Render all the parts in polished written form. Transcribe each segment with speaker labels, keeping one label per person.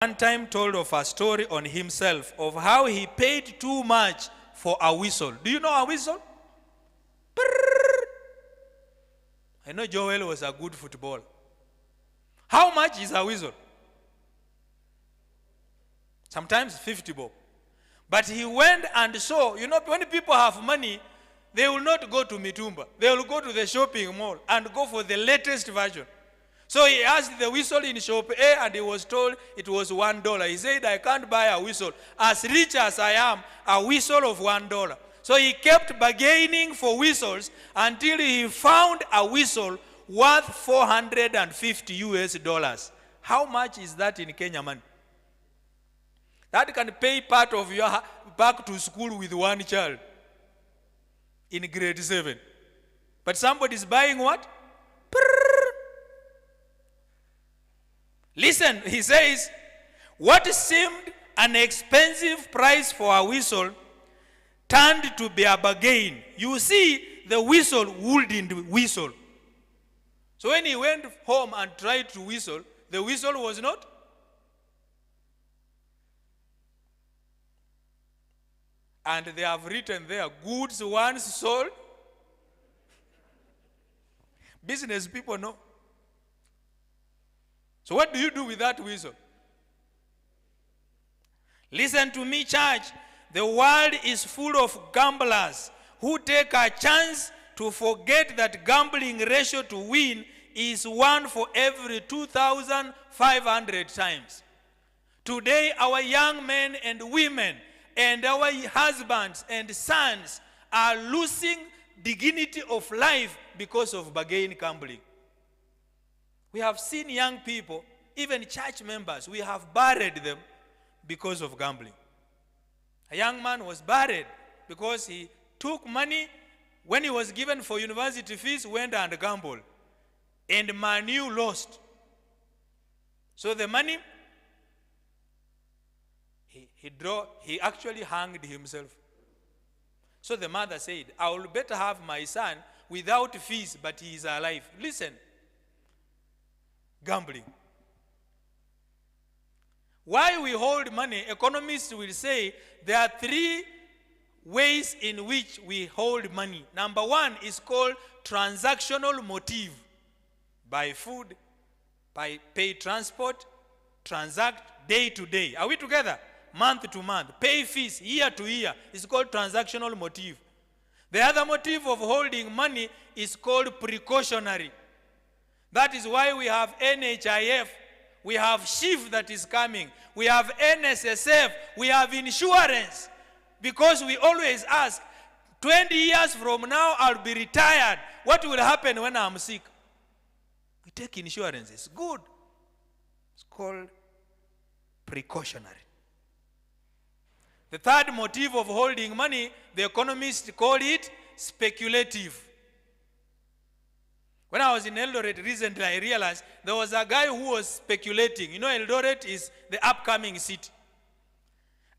Speaker 1: one time told of a story on himself of how he paid too much for a whistle. Do you know a whistle? I know Joel was a good footballer. How much is a whistle? Sometimes 50 bob. But he went and saw, when people have money, they will not go to Mitumba. They will go to the shopping mall and go for the latest version. So he asked the whistle in shop A and he was told it was $1. He said, I can't buy a whistle. As rich as I am, a whistle of $1. So he kept bargaining for whistles until he found a whistle worth $450. How much is that in Kenya money? That can pay part of your back to school with one child in grade 7. But somebody is buying what? Listen, he says, what seemed an expensive price for a whistle turned to be a bargain. You see, the whistle wouldn't whistle. So when he went home and tried to whistle, the whistle was not. And they have written there, goods once sold. Business people know. So what do you do with that whistle? Listen to me, church. The world is full of gamblers who take a chance to forget that gambling ratio to win is 1 for every 2,500 times. Today, our young men and women and our husbands and sons are losing dignity of life because of bargain gambling. We have seen young people, even church members, we have buried them because of gambling. A young man was buried because he took money when he was given for university fees, went and gambled. And Manu lost. So the money, he actually hanged himself. So the mother said, I will better have my son without fees, but he is alive. Listen. Gambling. Why we hold money, economists will say there are 3 ways in which we hold money. Number 1 is called transactional motive. Buy food, pay transport, transact day to day. Are we together? Month to month. Pay fees year to year. It's called transactional motive. The other motive of holding money is called precautionary. That is why we have NHIF, we have SHIF that is coming, we have NSSF, we have insurance. Because we always ask, 20 years from now I'll be retired. What will happen when I'm sick? We take insurance. It's good. It's called precautionary. The third motive of holding money, the economists call it speculative. When I was in Eldoret recently, I realized there was a guy who was speculating. Eldoret is the upcoming city.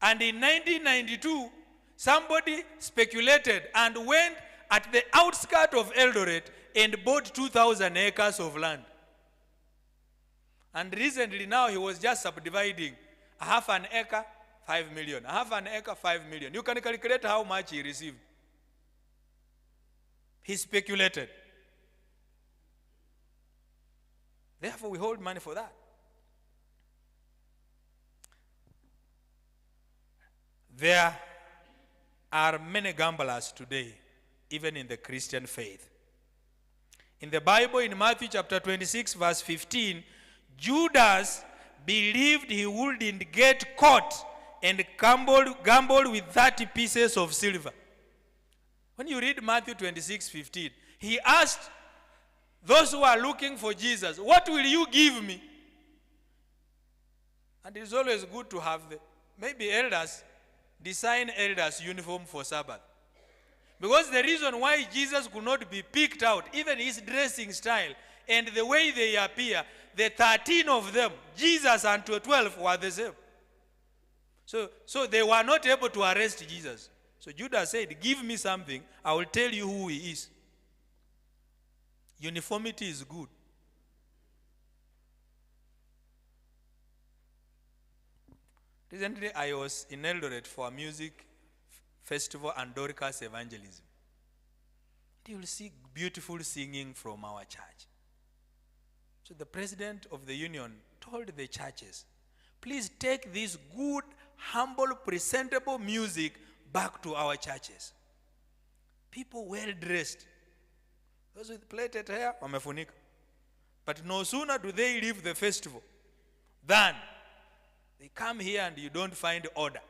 Speaker 1: And in 1992, somebody speculated and went at the outskirts of Eldoret and bought 2,000 acres of land. And recently now he was just subdividing. A half an acre, 5 million. A half an acre, 5 million. You can calculate how much he received. He speculated. Therefore, we hold money for that. There are many gamblers today, even in the Christian faith. In the Bible, in Matthew chapter 26, verse 15, Judas believed he wouldn't get caught and gambled with 30 pieces of silver. When you read Matthew 26:15, he asked those who are looking for Jesus, what will you give me? And it's always good to have maybe elders, design elders' uniform for Sabbath. Because the reason why Jesus could not be picked out, even his dressing style and the way they appear, the 13 of them, Jesus and 12 were the same. So they were not able to arrest Jesus. So Judas said, give me something, I will tell you who he is. Uniformity is good. Recently, I was in Eldoret for a music festival and Dorcas evangelism. You will see beautiful singing from our church. So the president of the union told the churches, please take this good, humble, presentable music back to our churches. People well dressed. Those with plaited hair, wamefunika. But no sooner do they leave the festival than they come here and you don't find order.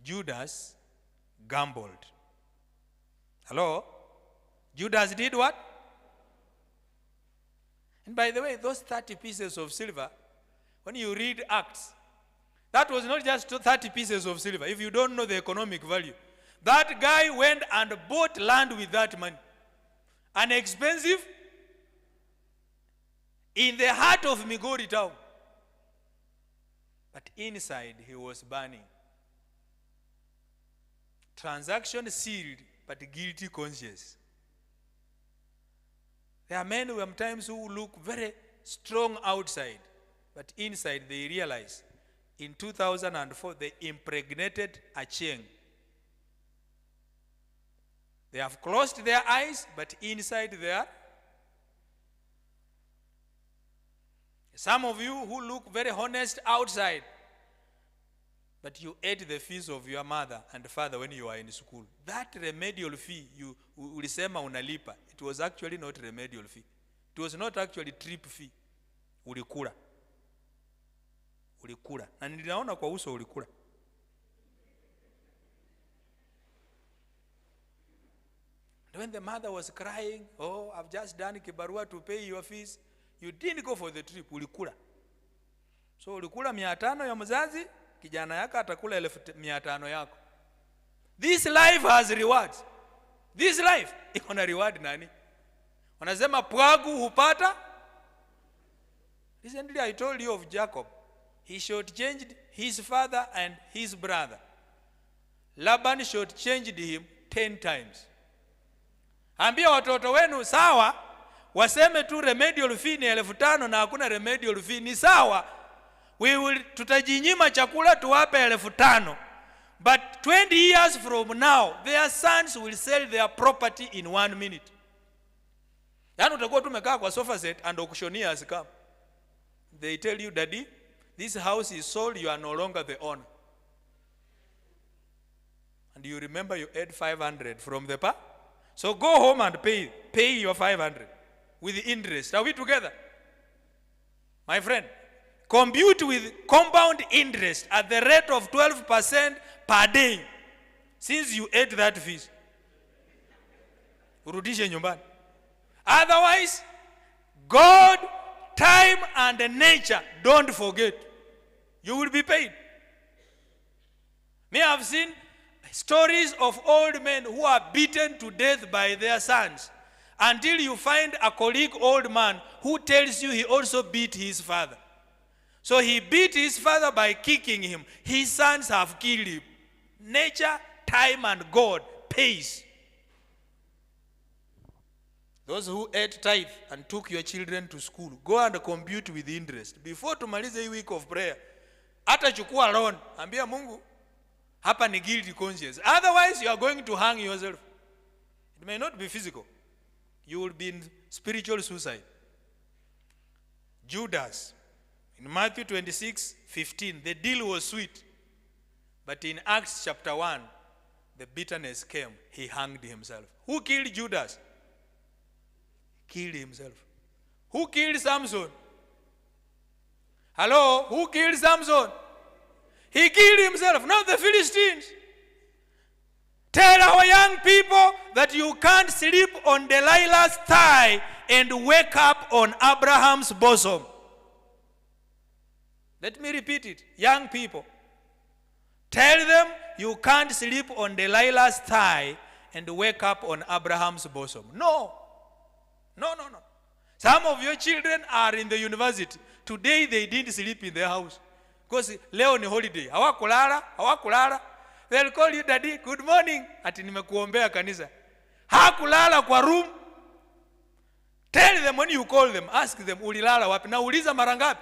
Speaker 1: Judas gambled. Hello? Judas did what? And by the way, those 30 pieces of silver, when you read Acts, that was not just 30 pieces of silver. If you don't know the economic value, that guy went and bought land with that money. An expensive, in the heart of Migori town. But inside, he was burning. Transaction sealed, but guilty conscience. There are men who sometimes who look very strong outside, but inside they realize in 2004 they impregnated a Cheng. They have closed their eyes, but inside they are. Some of you who look very honest outside, but you ate the fees of your mother and father when you were in school. That remedial fee you ulisema unalipa, it was actually not remedial fee. It was not actually trip fee. Ulikula. Ulikula. Na niliona kwa uso ulikula. And when the mother was crying, oh, I've just done kibarua to pay your fees, you didn't go for the trip, ulikula. So ulikula 500 ya mzazi, kijana yako atakula 1500 yako. This life has rewards. This life iko na reward nani? Wanasema pwagu hupata. Recently I told you of Jacob. He shortchanged his father and his brother. Laban shortchanged him 10 times. Ambia watoto wenu sawa, waseme tu remedial fee ni 1500 na hakuna remedial fee ni sawa. Tutajinyima chakula tuwape 1500. But 20 years from now, their sons will sell their property in 1 minute. Yani utakuwa tumekaa kwa sofa set and auctioneers come. They tell you, Daddy, this house is sold, you are no longer the owner. And you remember you ate 500 from the pa? So go home and pay your 500 with the interest. Are we together? My friend, compute with compound interest at the rate of 12% per day since you ate that fish. Urudishe nyumbani. Otherwise, God, time, and nature, don't forget. You will be paid. Me have seen stories of old men who are beaten to death by their sons until you find a colleague old man who tells you he also beat his father. So he beat his father by kicking him. His sons have killed him. Nature, time, and God pays. Those who ate tithe and took your children to school, go and compute with interest. Before tumalize hii week of prayer, hata chukua loan, ambia Mungu, hapa ni guilty conscience. Otherwise, you are going to hang yourself. It may not be physical. You will be in spiritual suicide. Judas, in Matthew 26:15, the deal was sweet. But in Acts chapter 1, the bitterness came. He hanged himself. Who killed Judas? Killed himself. Who killed Samson? Hello? Who killed Samson? He killed himself, not the Philistines. Tell our young people that you can't sleep on Delilah's thigh and wake up on Abraham's bosom. Let me repeat it. Young people, tell them you can't sleep on Delilah's thigh and wake up on Abraham's bosom. No. No. Some of your children are in the university. Today they didn't sleep in their house. Because leo ni holiday. Hawakulala. They'll call you, Daddy, good morning. Ati nimekuombea kanisa. Hakulala kwa room. Tell them when you call them, ask them, ulilala wapi? Na uliza mara ngapi?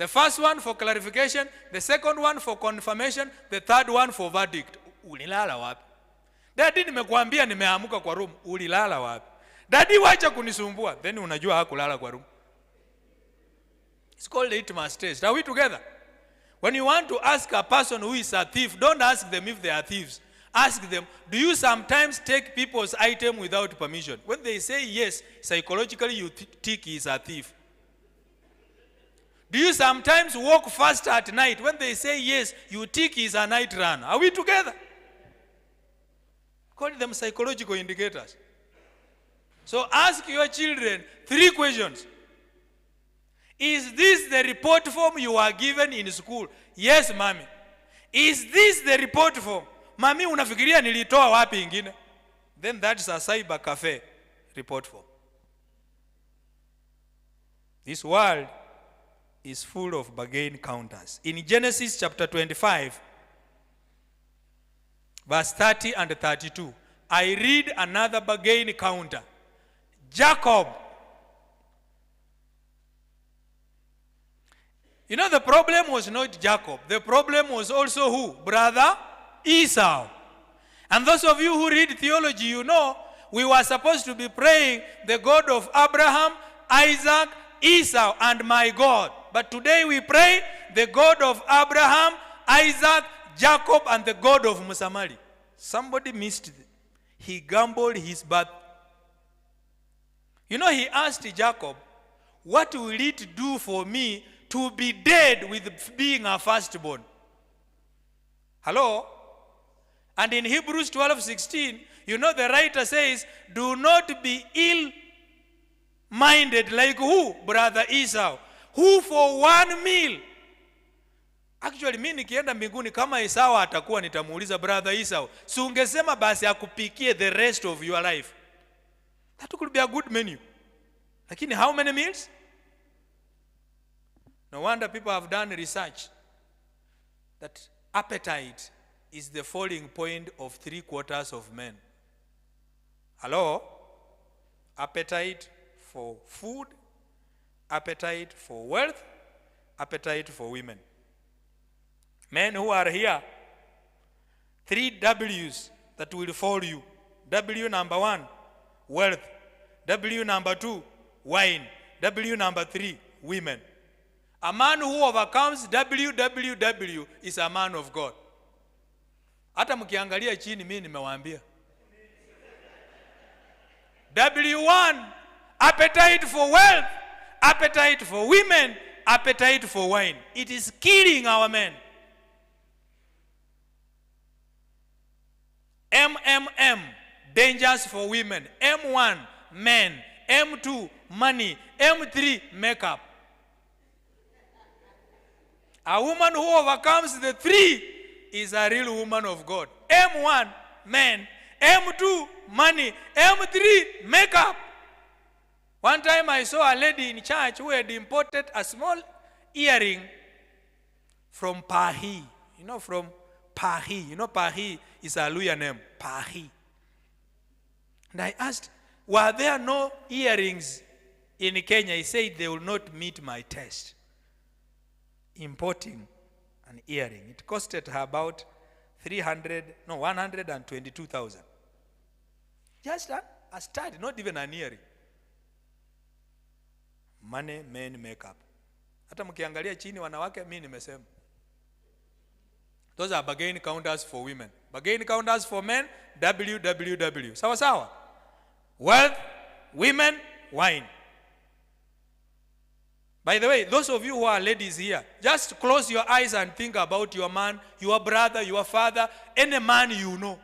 Speaker 1: The first one for clarification, the second one for confirmation, the third one for verdict. Ulilala wapi? Daddy, nimekuambia nimeamuka kwa room. Ulilala wapi? Daddy, wacha kunisumbua. Then unajua hakulala kwa room. It's called litmus test. Are we together? When you want to ask a person who is a thief, don't ask them if they are thieves. Ask them, do you sometimes take people's item without permission? When they say yes, psychologically you think he is a thief. Do you sometimes walk fast at night? When they say yes, you think he is a night runner. Are we together? Call them psychological indicators. So ask your children 3 questions. Is this the report form you are given in school? Yes, mommy. Is this the report form? Mami, unafikiria nilitoa wapi ingine? Then that's a cyber cafe report form. This world is full of bargain counters. In Genesis chapter 25, verse 30 and 32, I read another bargain counter. Jacob. You know, the problem was not Jacob. The problem was also who? Brother Esau. And those of you who read theology, you know, we were supposed to be praying the God of Abraham, Isaac, Esau, and my God. But today we pray the God of Abraham, Isaac, Jacob, and the God of Musamali. Somebody missed it. He gambled his birth. You know, he asked Jacob, what will it do for me to be dead with being a firstborn? Hello? And in Hebrews 12:16, you know, the writer says, do not be ill-minded like who? Brother Esau, who for 1 meal. Actually, mimi nikienda mbinguni kama Esau atakuwa nitamuuliza brother Esau, si ungesema basi akupikie the rest of your life. That could be a good menu. Lakini how many meals? No wonder people have done research that appetite is the falling point of 3/4 of men. Hello? Appetite for food, appetite for wealth, appetite for women. Men who are here, 3 W's that will follow you. W number 1, wealth. W number 2, wine. W number 3, women. A man who overcomes WWW is a man of God. Hata mkiangalia chini mimi nimewaambia. W1, appetite for wealth, appetite for women, appetite for wine. It is killing our men. MMM, dangers for women. M1, men. M2, money. M3, makeup. A woman who overcomes the 3 is a real woman of God. M1, men. M2, money. M3, makeup. One time I saw a lady in church who had imported a small earring from Paris. You know, from Paris. You know, Paris is a Luya name. Paris. And I asked, were there no earrings in Kenya? He said they will not meet my test. Importing an earring. It costed her about 122,000. Just a stud, not even an earring. Money, men, makeup. Hata mkiangalia chini wanawake mimi nimesema. Those are bargain counters for women. Bargain counters for men, WWW. Sawa sawa. Wealth, women, wine. By the way, those of you who are ladies here, just close your eyes and think about your man, your brother, your father, any man you know.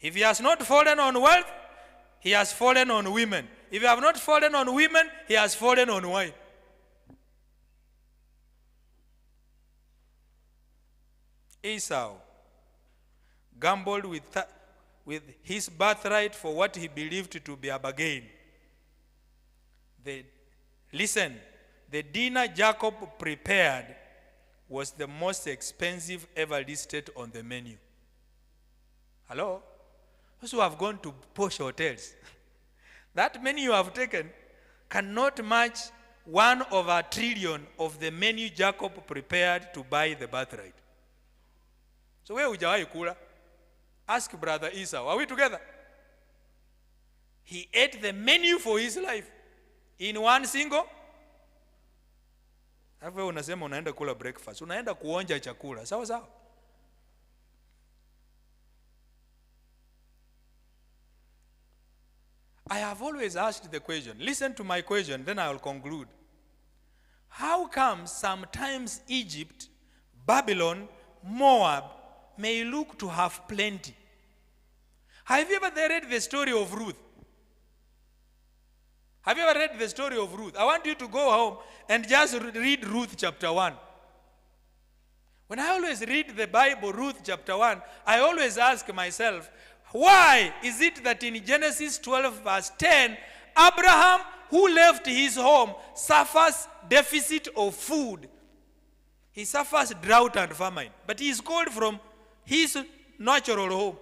Speaker 1: If he has not fallen on wealth, he has fallen on women. If you have not fallen on women, he has fallen on wine. Esau gambled with his birthright for what he believed to be a bargain. Listen, the dinner Jacob prepared was the most expensive ever listed on the menu. Hello? Those who have gone to posh hotels, that menu you have taken cannot match 1/1,000,000,000 of the menu Jacob prepared to buy the birthright. So where hujawahi kula? Ask brother Esau. Are we together? He ate the menu for his life in one single. Hapo unasema unaenda kula breakfast, unaenda kuonja chakula. Sawa sawa. I have always asked the question. Listen to my question, then I will conclude. How come sometimes Egypt, Babylon, Moab may look to have plenty? Have you ever read the story of Ruth? Have you ever read the story of Ruth? I want you to go home and just read Ruth chapter 1. When I always read the Bible, Ruth chapter 1, I always ask myself, why is it that in Genesis 12 verse 10, Abraham, who left his home, suffers deficit of food? He suffers drought and famine, but he is called from his natural home.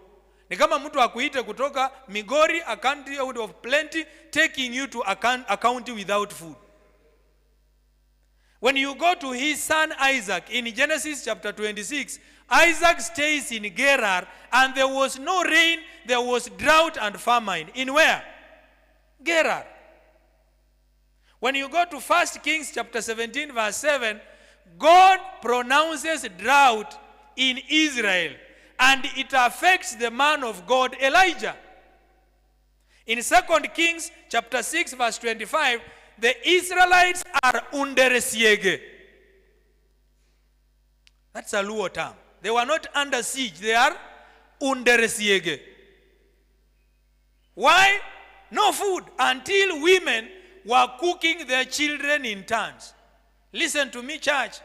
Speaker 1: Ni kama mtu akuite kutoka Migori, a country of plenty, taking you to a county without food. When you go to his son Isaac in Genesis chapter 26, Isaac stays in Gerar, and there was no rain, there was drought and famine. In where? Gerar. When you go to 1 Kings chapter 17 verse 7, God pronounces drought in Israel, and it affects the man of God Elijah. In 2 Kings chapter 6 verse 25, the Israelites are under siege. That's a Luo term. They were not under siege, they are under siege. Why? No food, until women were cooking their children in turns. Listen to me, church.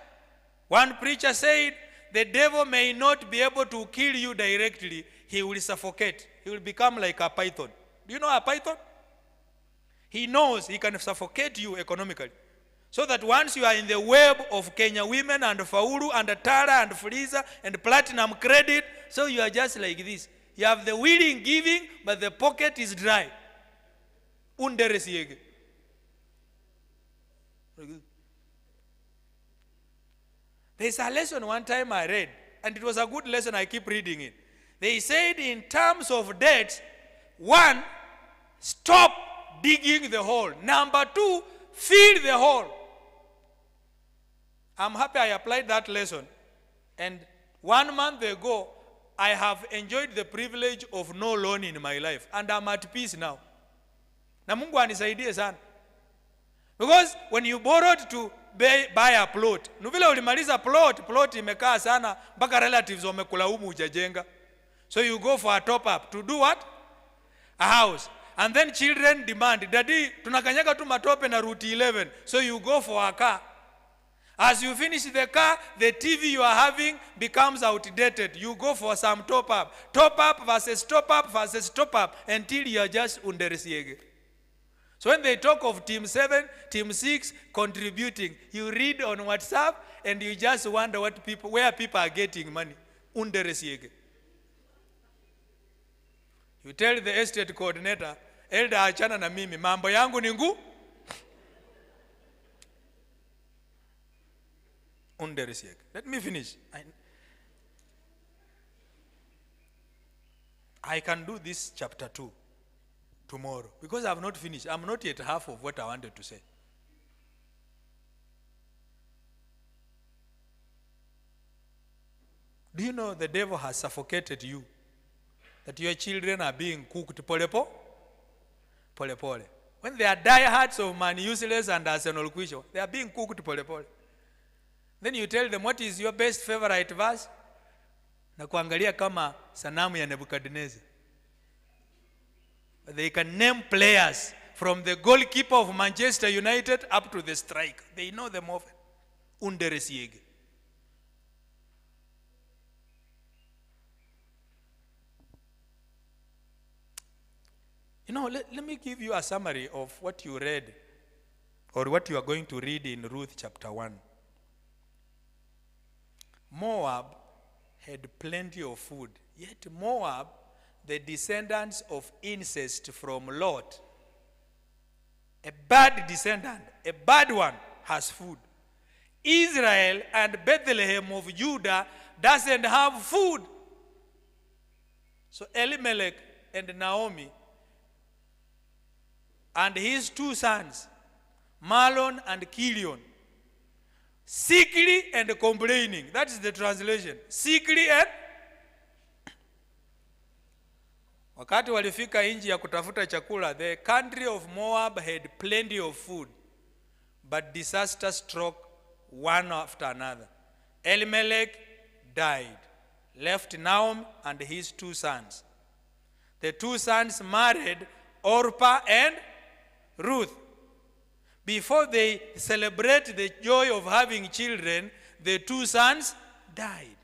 Speaker 1: One preacher said, the devil may not be able to kill you directly. He will suffocate. He will become like a python. Do you know a python? He knows he can suffocate you economically. So that once you are in the web of Kenya women and Faulu and Tara and Freezer and Platinum Credit, so you are just like this. You have the willing giving, but the pocket is dry. Under siege. There's a lesson one time I read, and it was a good lesson, I keep reading it. They said in terms of debt, 1, stop digging the hole. Number 2, fill the hole. I'm happy I applied that lesson. And 1 month ago, I have enjoyed the privilege of no loan in my life. And I'm at peace now. Na Mungu anisaidie sana. Because when you borrowed to buy a plot, nuvile ulimaliza plot imekaa sana, mpaka relatives wamekulaumu hujajenga. So you go for a top up. To do what? A house. And then children demand, Daddy, tunakanyaga tu matope na route 11. So you go for a car. As you finish the car, the TV you are having becomes outdated. You go for some top up. Top up versus top up versus top up until you are just under siege. So when they talk of Team 7, Team 6 contributing, you read on WhatsApp and you just wonder where people are getting money. Under siege. You tell the estate coordinator, Elder achana na mimi, mambo yangu ni ngu. Under siege. Let me finish. I can do this chapter 2 tomorrow because I have not finished. I'm not yet half of what I wanted to say. Do you know the devil has suffocated you? That your children are being cooked pole. When they are diehards of Man Useless and Arsenal Quisho, they are being cooked pole. Then you tell them, what is your best favorite verse? Na kuangalia kama sanamu ya Nebuchadnezzar. They can name players from the goalkeeper of Manchester United up to the striker. They know them often. Under siege. You know, let me give you a summary of what you read or what you are going to read in Ruth chapter 1. Moab had plenty of food, yet Moab, the descendants of incest from Lot, A bad descendant, a bad one, has food. Israel and Bethlehem of Judah doesn't have food. So Elimelech and Naomi and his two sons, Mahlon and Chilion, sickly and complaining. That is the translation. Sickly and wakati walifika nchi ya kutafuta chakula, the country of Moab had plenty of food, but disaster struck one after another. Elimelech died, left Naomi and his two sons. The two sons married Orpah and Ruth. Before they celebrate the joy of having children, the two sons died.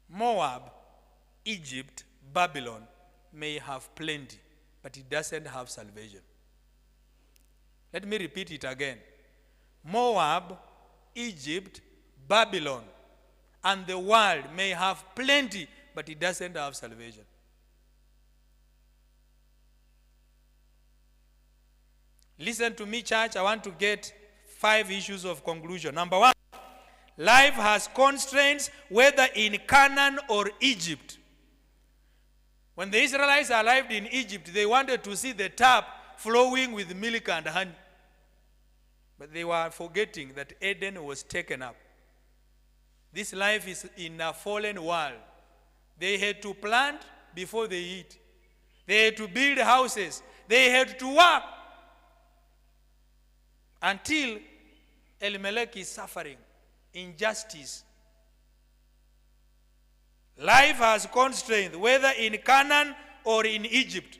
Speaker 1: Moab, Egypt, Babylon may have plenty, but it doesn't have salvation. Let me repeat it again. Moab, Egypt, Babylon, and the world may have plenty, but it doesn't have salvation. Listen to me, church. I want to get 5 issues of conclusion. Number 1, life has constraints whether in Canaan or Egypt. When the Israelites arrived in Egypt, they wanted to see the tap flowing with milk and honey. But they were forgetting that Eden was taken up. This life is in a fallen world. They had to plant before they eat. They had to build houses. They had to work. Until Elimelech is suffering injustice. Life has constraints, whether in Canaan or in Egypt.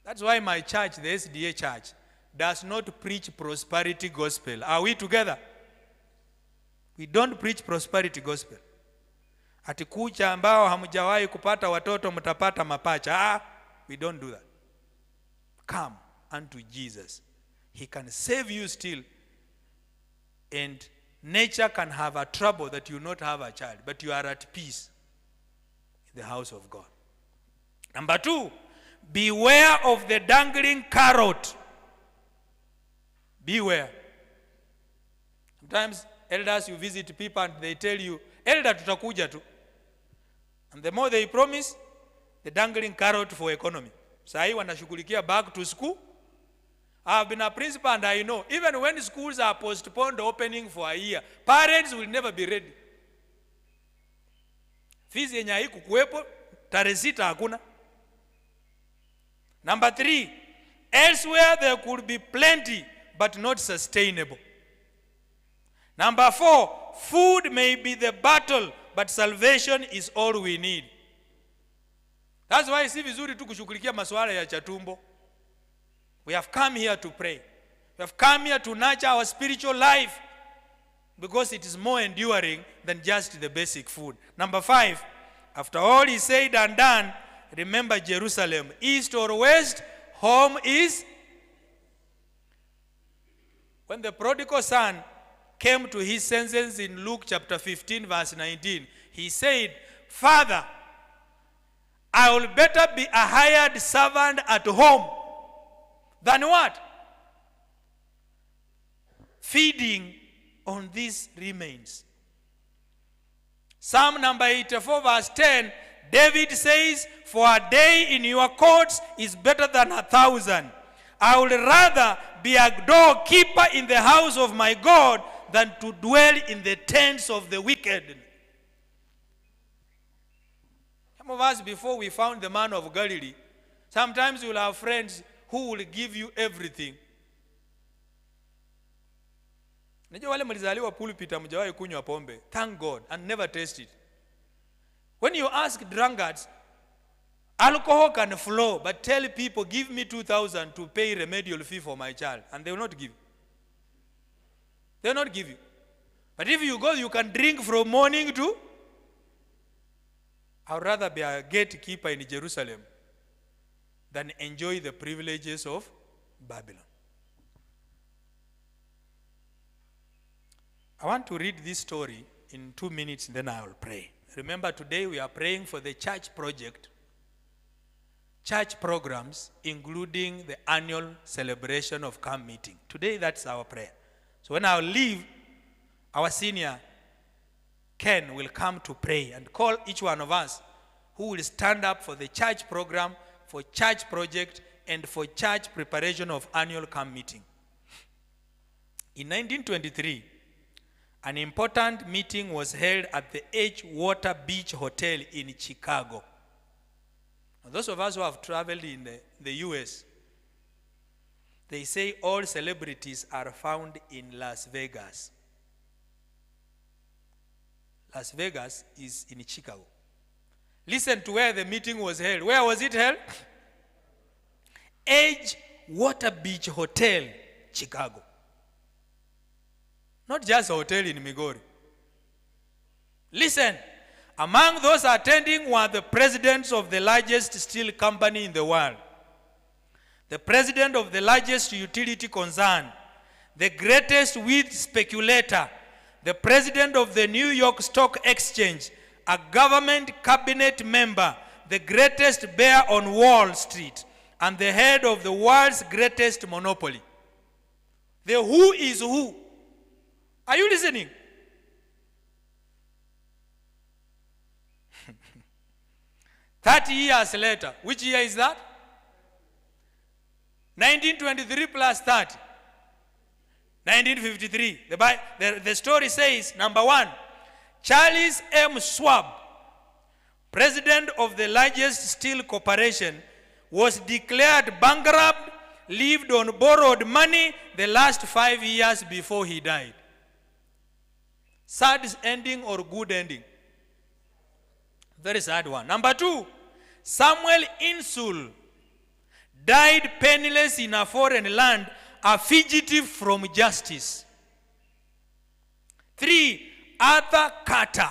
Speaker 1: That's why my church, the SDA church, does not preach prosperity gospel. Are we together? We don't preach prosperity gospel. Ati kucha ambao hamjawahi kupata watoto mtapata mapacha. We don't do that. Come unto Jesus. He can save you still. And nature can have a trouble that you not have a child, but you are at peace in the house of God. Number 2, beware of the dangling carrot. Beware. Sometimes elders, you visit people and they tell you, elder tutakuja tu. And the more they promise, the dangling carrot for economy. Sahi wanashughulikia back to school. I have been a principal and I know, even when schools are postponed opening for a year, parents will never be ready. Fees yenye haikukuwepo, tarehe 6 hakuna. Number 3, elsewhere there could be plenty, but not sustainable. Number 4, food may be the battle, but salvation is all we need. That's why si vizuri tu kushughulikia masuala ya chatumbo. We have come here to pray. We have come here to nurture our spiritual life because it is more enduring than just the basic food. Number 5, after all is said and done, remember Jerusalem, east or west, home is. When the prodigal son came to his senses in Luke chapter 15 verse 19, he said, Father, I will better be a hired servant at home than what? Feeding on these remains. Psalm number 84 verse 10, David says, for a day in your courts is better than 1,000. I would rather be a doorkeeper in the house of my God than to dwell in the tents of the wicked. Some of us, before we found the man of Galilee, sometimes you will have friends who will give you everything. Najua wale mlizaliwa pulpit hamjawahi kunywa pombe. Thank God and never taste it. When you ask drunkards, alcohol can flow, but tell people, give me 2,000 to pay remedial fee for my child, and they will not give you. They will not give you. But if you go, you can drink from morning to. I would rather be a gatekeeper in Jerusalem than enjoy the privileges of Babylon. I want to read this story in 2 minutes, then I will pray. Remember, today we are praying for the church project. church programs, including the annual celebration of camp meeting. Today, that's our prayer. So when I leave, our senior, Ken, will come to pray and call each one of us who will stand up for the church program, for church project, and for church preparation of annual camp meeting. In 1923, an important meeting was held at the Edgewater Beach Hotel in Chicago. Now, those of us who have traveled in the US, they say all celebrities are found in Las Vegas. Las Vegas is in Chicago. Listen to where the meeting was held. Where was it held? Edgewater Beach Hotel, Chicago. Not just a hotel in Migori. Listen, among those attending were the presidents of the largest steel company in the world, the president of the largest utility concern, the greatest wheat speculator, the president of the New York Stock Exchange, a government cabinet member, the greatest bear on Wall Street, and the head of the world's greatest monopoly. The who is who. Are you listening? "30 years later," which year is that? 1923 plus 30. 1953. The story says, number one, Charles M. Schwab, president of the largest steel corporation, was declared bankrupt, lived on borrowed money the last 5 years before he died. Sad ending or good ending? Very sad one. Number two, Samuel Insull died penniless in a foreign land, a fugitive from justice. 3, Arthur Carter,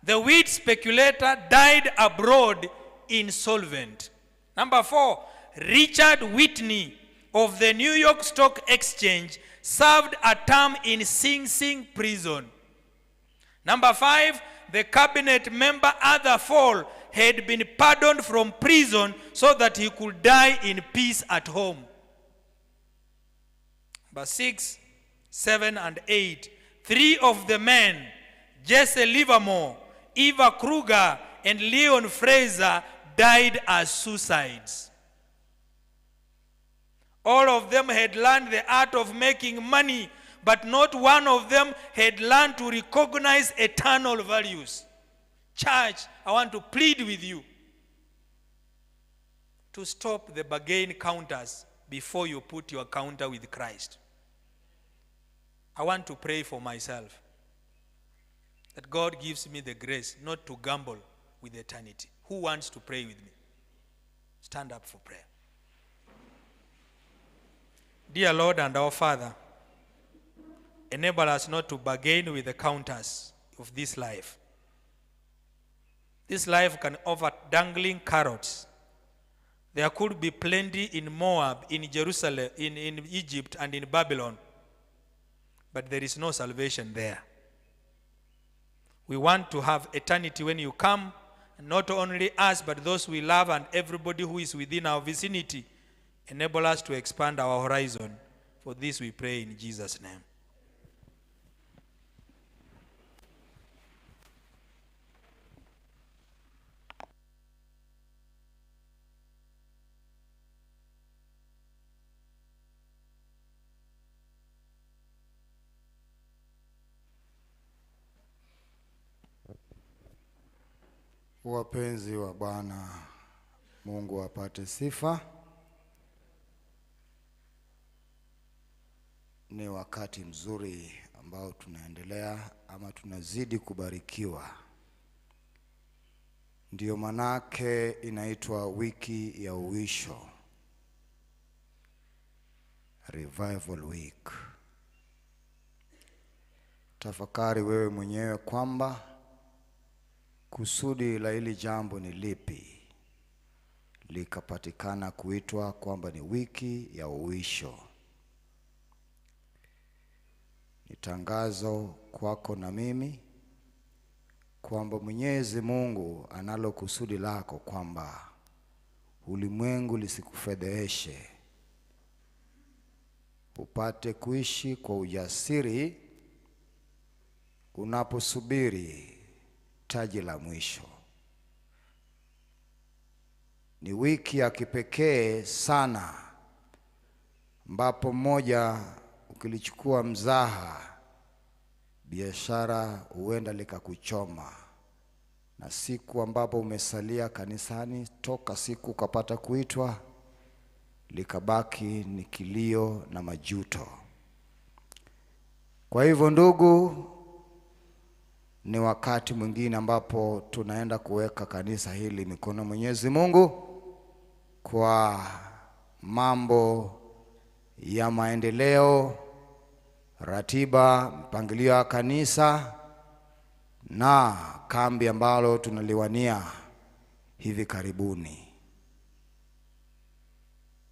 Speaker 1: the wheat speculator, died abroad insolvent. Number 4, Richard Whitney of the New York Stock Exchange served a term in Sing Sing prison. Number 5, the cabinet member Arthur Fall had been pardoned from prison so that he could die in peace at home. Number 6, 7, and 8, 3 of the men, Jesse Livermore, Eva Kruger, and Leon Fraser, died as suicides. All of them had learned the art of making money, but not one of them had learned to recognize eternal values. Church, I want to plead with you to stop the bargain counters before you put your counter with Christ. I want to pray for myself that God gives me the grace not to gamble with eternity. Who wants to pray with me? Stand up for prayer. Dear Lord and our Father, enable us not to bargain with the counters of this life. This life can offer dangling carrots. There could be plenty in Moab, in Jerusalem, in Egypt, and in Babylon. But there is no salvation there. We want to have eternity when you come, and not only us, but those we love and everybody who is within our vicinity. Enable us to expand our horizon. For this we pray in Jesus' name.
Speaker 2: Wapenzi wa Bwana, Mungu apate sifa. Ni wakati mzuri ambao tunaendelea ama tunazidi kubarikiwa. Ndiyo manake inaitwa wiki ya uwisho, Revival Week. Tafakari wewe mwenyewe kwamba kusudi la hili jambo ni lipi likapatikana kuitwa kwamba ni wiki ya uwisho. Ni tangazo kwako na mimi kwamba Mwenyezi Mungu analo kusudi lako kwamba ulimwengu lisikufedheheshe, upate kuishi kwa ujasiri unaposubiri taji la mwisho. Ni wiki ya kipekee sana ambapo mmoja ukilichukua mzaha, biashara huenda likakuchoma, na siku ambapo umesalia kanisani toka siku ukapata kuitwa likabaki ni kilio na majuto. Kwa hivyo ndugu, ni wakati mwingine ambapo tunaenda kuweka kanisa hili mikono Mwenyezi Mungu kwa mambo ya maendeleo, ratiba, mpangilio wa kanisa na kambi ambalo tunaliwania hivi karibuni.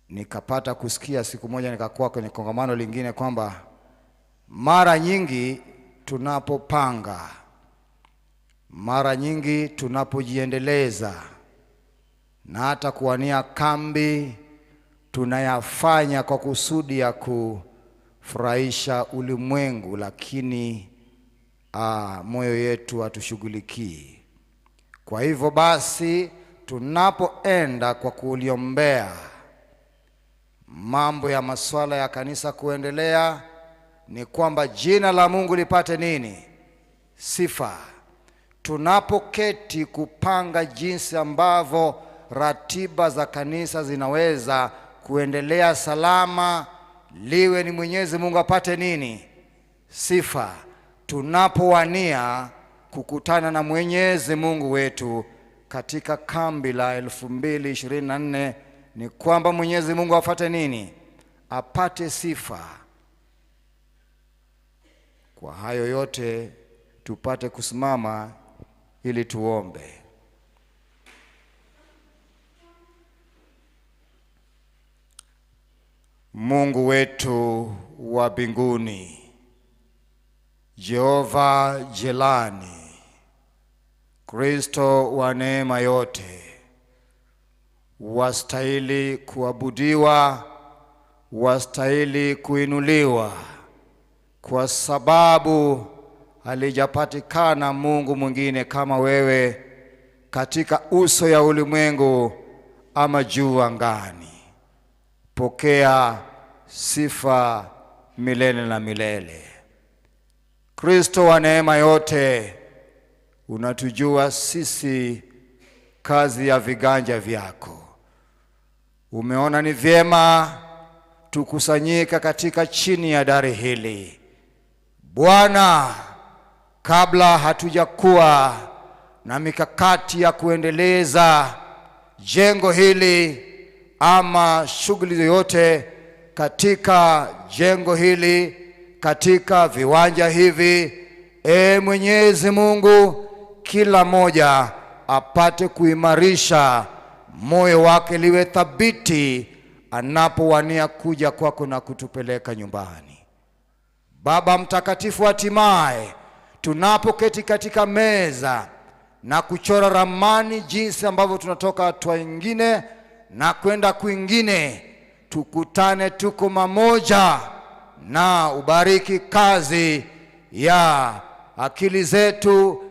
Speaker 2: Nikapata kusikia siku moja, nikakuwa kwenye kongamano lingine, kwamba mara nyingi tunapopanga, mara nyingi tunapojiendeleza na hata kuwania kambi, tunayafanya kwa kusudi ya kufurahisha ulimwengu, lakini moyo yetu hatushughulikii. Kwa hivyo basi, tunapoenda kwa kuliombea mambo ya masuala ya kanisa kuendelea, ni kwamba jina la Mungu lipate nini? Sifa. Tunapoketi kupanga jinsi ambavyo ratiba za kanisa zinaweza kuendelea salama, liwe ni Mwenyezi Mungu apate nini? Sifa. Tunapowania kukutana na Mwenyezi Mungu wetu katika kambi la 2024, ni kwamba Mwenyezi Mungu apate nini? Apate sifa. Kwa hayo yote tupate kusimama ili tuombe. Mungu wetu wa mbinguni, Jehova Jelani, Kristo wa neema yote, wastahili kuabudiwa, wastahili kuinuliwa, kwa sababu halijapatikana Mungu mwingine kama wewe katika uso ya ulimwengu ama juu angani. Pokea sifa milele na milele. Kristo wa neema yote, unatujua sisi kazi ya viganja vyako. Umeona ni vyema tukusanyika katika chini ya dari hili. Bwana, kabla hatujakuwa na mikakati ya kuendeleza jengo hili ama shughuli yoyote katika jengo hili, katika viwanja hivi, Mwenyezi Mungu, kila moja apate kuimarisha moyo wake, liwe thabiti anapowania kuja kwako na kutupeleka nyumbani. Baba mtakatifu, hatimaye tunapoketi katika meza na kuchora ramani jinsi ambavyo tunatoka hatua nyingine na kwenda kwingine, tukutane tuko mamoja, na ubariki kazi ya akili zetu,